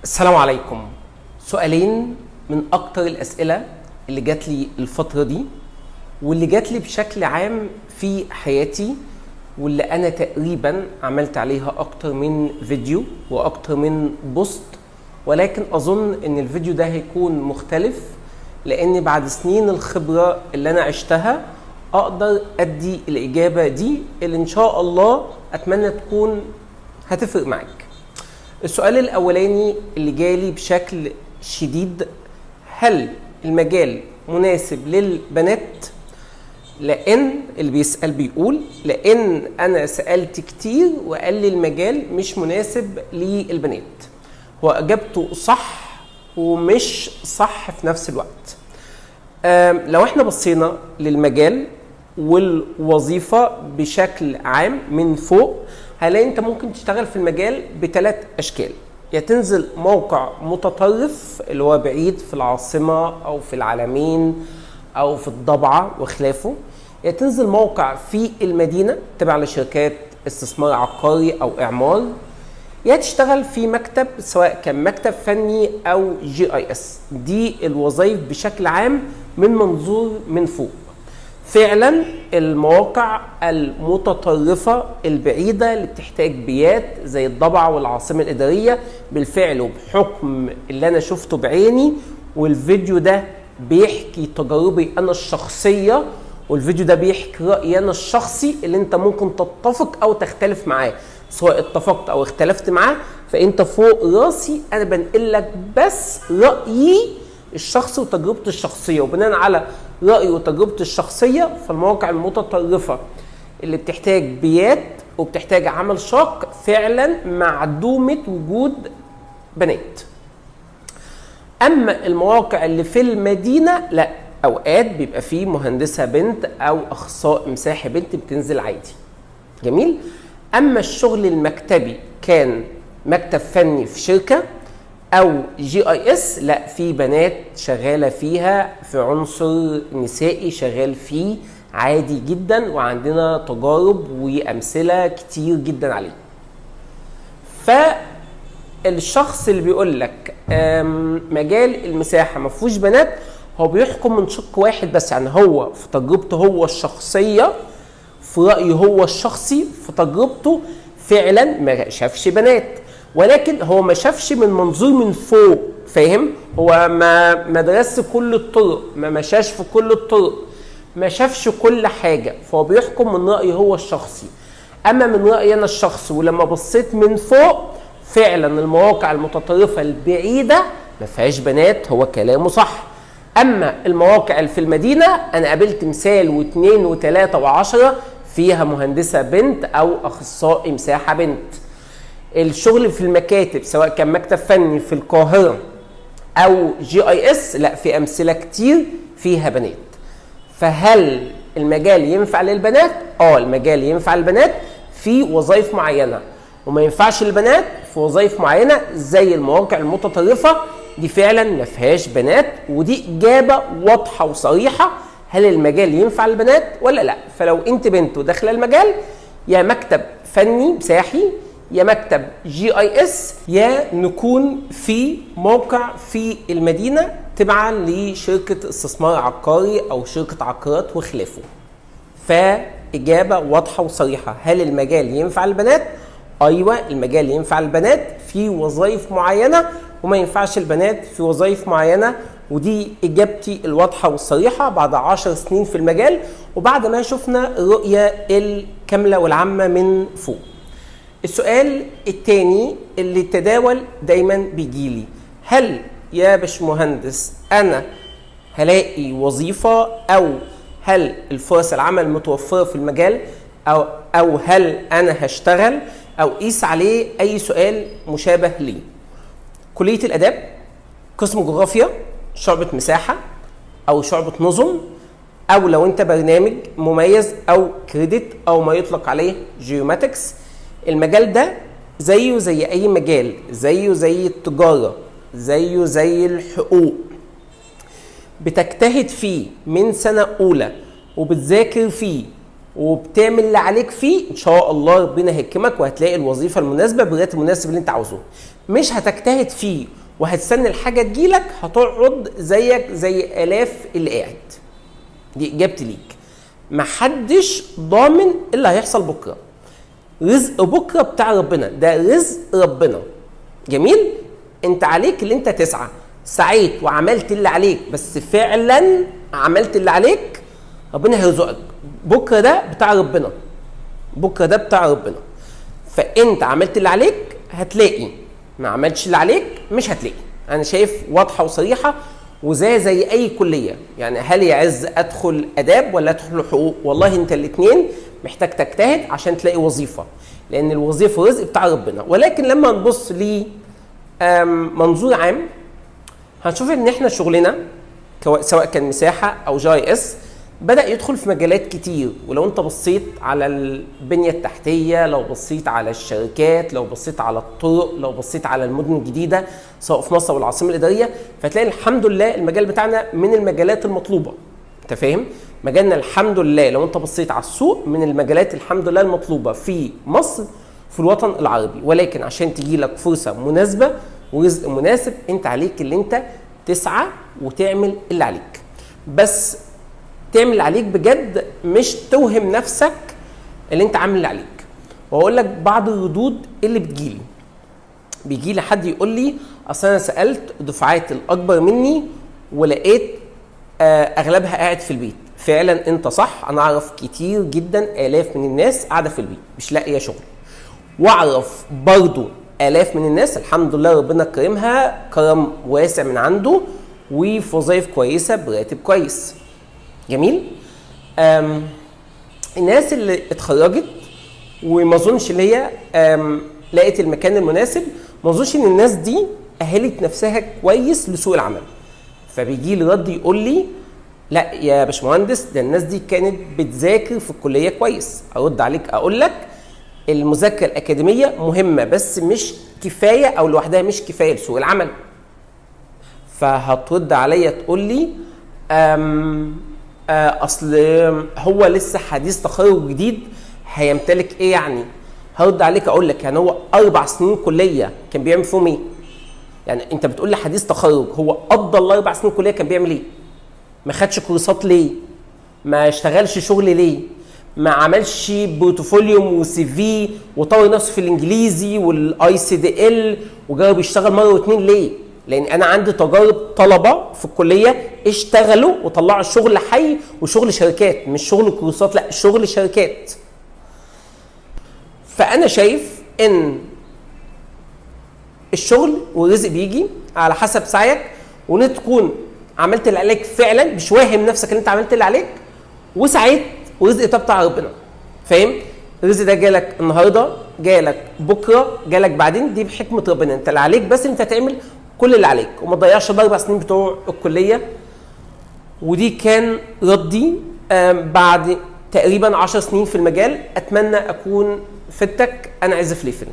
السلام عليكم. سؤالين من أكتر الأسئلة اللي جات لي الفترة دي واللي جات لي بشكل عام في حياتي، واللي أنا تقريبا عملت عليها أكتر من فيديو وأكتر من بوست، ولكن أظن إن الفيديو ده هيكون مختلف لأن بعد سنين الخبرة اللي أنا عشتها أقدر أدي الإجابة دي اللي إن شاء الله أتمنى تكون هتفرق معاك. السؤال الأولاني اللي جالي بشكل شديد: هل المجال مناسب للبنات؟ لأن اللي بيسأل بيقول لأن أنا سألت كتير وقال لي المجال مش مناسب للبنات. هو إجابته صح ومش صح في نفس الوقت. لو احنا بصينا للمجال والوظيفة بشكل عام من فوق هلاقي انت ممكن تشتغل في المجال بثلاث اشكال: يا تنزل موقع متطرف اللي هو بعيد في العاصمة او في العلمين او في الضبعة وخلافه، يا تنزل موقع في المدينة تبع لشركات استثمار عقاري او اعمار، يا تشتغل في مكتب سواء كان مكتب فني او GIS. دي الوظائف بشكل عام من منظور من فوق. فعلا المواقع المتطرفة البعيدة اللي بتحتاج بيات زي الضبعة والعاصمة الإدارية بالفعل وبحكم اللي أنا شفته بعيني، والفيديو ده بيحكي تجاربي أنا الشخصية، والفيديو ده بيحكي رأيي أنا الشخصي اللي أنت ممكن تتفق أو تختلف معاه. سواء اتفقت أو اختلفت معاه فأنت فوق راسي، أنا بنقلك بس رأيي الشخصي وتجربتي الشخصية، وبناء على رأيي وتجربتي الشخصية فالمواقع المتطرفة اللي بتحتاج بيات وبتحتاج عمل شاق فعلا معدومة وجود بنات. أما المواقع اللي في المدينة لا، أوقات بيبقى فيه مهندسة بنت أو أخصائي مساحي بنت بتنزل عادي. جميل. أما الشغل المكتبي كان مكتب فني في شركة او GIS لا، في بنات شغاله فيها، في عنصر نسائي شغال فيه عادي جدا، وعندنا تجارب وامثله كتير جدا عليه. فالشخص اللي بيقول لك مجال المساحه ما فيهوش بنات هو بيحكم من شق واحد بس، يعني هو في تجربته هو الشخصيه، في رايه هو الشخصي، في تجربته فعلا ما شافش بنات، ولكن هو ما شافش من منظور من فوق. فاهم؟ هو ما درسش كل الطرق، ما مشاش في كل الطرق، ما شافش كل حاجه، فهو بيحكم من رايه هو الشخصي. اما من رايي انا الشخصي ولما بصيت من فوق فعلا المواقع المتطرفه البعيده ما فيهاش بنات، هو كلامه صح. اما المواقع اللي في المدينه انا قابلت مثال واثنين وثلاثه وعشره فيها مهندسه بنت او اخصائي مساحه بنت. الشغل في المكاتب سواء كان مكتب فني في القاهرة أو GIS لا، في أمثلة كتير فيها بنات. فهل المجال ينفع للبنات؟ المجال ينفع للبنات في وظائف معينة، وما ينفعش للبنات في وظائف معينة زي المواقع المتطرفة دي فعلا ما فيهاش بنات، ودي إجابة واضحة وصريحة. هل المجال ينفع للبنات ولا لا؟ فلو أنت بنت وداخلة المجال، يا مكتب فني مساحي، يا مكتب GIS، يا نكون في موقع في المدينة تبعا لشركة استثمار عقاري أو شركة عقارات وخلافه. فإجابة واضحة وصريحة: هل المجال ينفع البنات؟ أيوة، المجال ينفع البنات في وظائف معينة وما ينفعش البنات في وظائف معينة. ودي إجابتي الواضحة والصريحة بعد 10 سنين في المجال وبعد ما شفنا الرؤية الكاملة والعامة من فوق. السؤال الثاني اللي تداول دايما بيجيلي: هل يا باشمهندس انا هلاقي وظيفة، او هل الفرص العمل متوفرة في المجال، او هل انا هشتغل، او قيس عليه اي سؤال مشابه ليه. كلية الاداب، قسم جغرافيا، شعبة مساحة او شعبة نظم، او لو انت برنامج مميز او كريدت او ما يطلق عليه جيوماتكس. المجال ده زيه زي اي مجال، زيه زي التجارة، زيه زي الحقوق. بتجتهد فيه من سنة اولى وبتذاكر فيه وبتعمل اللي عليك فيه، ان شاء الله ربنا هيكرمك وهتلاقي الوظيفه المناسبه بالراتب المناسب اللي انت عاوزه. مش هتجتهد فيه وهتستنى الحاجه تجيلك، هتقعد زيك زي الاف اللي قاعد. دي اجابتي ليك. محدش ضامن اللي هيحصل بكره. رزق بكره بتاع ربنا، ده رزق ربنا. جميل؟ انت عليك اللي انت تسعى، سعيت وعملت اللي عليك، بس فعلا عملت اللي عليك، ربنا هيرزقك. بكره ده بتاع ربنا، بكره ده بتاع ربنا. فانت عملت اللي عليك هتلاقي، ما عملتش اللي عليك مش هتلاقي. انا شايف واضحه وصريحه، وزي اي كليه. يعني هل يعز ادخل اداب ولا ادخل حقوق؟ والله انت الاثنين محتاج تجتهد عشان تلاقي وظيفه، لان الوظيفه رزق بتاع ربنا. ولكن لما نبص ل منظور عام هنشوف ان احنا شغلنا سواء كان مساحه او جي اس بدأ يدخل في مجالات كتير. ولو انت بصيت على البنية التحتية، لو بصيت على الشركات، لو بصيت على الطرق، لو بصيت على المدن الجديدة سواء في مصر والعاصمة الإدارية، فتلاقي الحمد لله المجال بتاعنا من المجالات المطلوبة. انت فاهم؟ مجالنا الحمد لله لو انت بصيت على السوق من المجالات الحمد لله المطلوبة في مصر في الوطن العربي. ولكن عشان تجي لك فرصة مناسبة ورزق مناسب، انت عليك اللي انت تسعى وتعمل اللي عليك. بس تعمل اللي عليك بجد، مش توهم نفسك اللي انت عامل اللي عليك. واقول لك بعض الردود اللي بتجيلي. بيجيلي حد يقول لي اصل انا سالت دفعات الاكبر مني ولقيت اغلبها قاعد في البيت. فعلا انت صح، انا اعرف كتير جدا الاف من الناس قاعده في البيت مش لاقيه شغل. واعرف برضو الاف من الناس الحمد لله ربنا كرمها كرم واسع من عنده وفي وظائف كويسه براتب كويس. جميل؟ الناس اللي اتخرجت وما اظنش اللي هي لقيت المكان المناسب، ما اظنش ان الناس دي اهلت نفسها كويس لسوق العمل. فبيجي لي رد يقول لي لا يا باشمهندس، ده الناس دي كانت بتذاكر في الكليه كويس. ارد عليك اقول لك المذاكره الاكاديميه مهمه بس مش كفايه، او لوحدها مش كفايه لسوق العمل. فهترد عليا تقول لي اصل هو لسه حديث تخرج جديد هيمتلك ايه يعني؟ هرد عليك اقول لك يعني هو 4 سنين كليه كان بيعمل فيهم ايه؟ يعني انت بتقول لي حديث تخرج، هو قضى ال4 سنين كليه كان بيعمل ايه؟ ما خدش كورسات ليه؟ ما اشتغلش شغل ليه؟ ما عملش بورتفوليو وسي في وطور نفسه في الانجليزي والاي سي دي ال وجرب يشتغل مره واثنين ليه؟ لان انا عندي تجارب طلبه في الكليه اشتغلوا وطلعوا شغل حي وشغل شركات، مش شغل كورسات، لا شغل شركات. فانا شايف ان الشغل والرزق بيجي على حسب سعيك، وان انت تكون عملت اللي عليك فعلا، مش واهم نفسك ان انت عملت اللي عليك وسعيت، ورزق ده بتاع ربنا. فاهم؟ الرزق ده جالك النهارده، جالك بكره، جالك بعدين، دي بحكمه ربنا. انت اللي عليك بس انت تعمل كل اللي عليك وما تضيعش ال4 سنين بتوع الكليه. ودي كان ردي بعد تقريبا 10 سنين في المجال. اتمنى اكون فدتك. انا عز فليفل.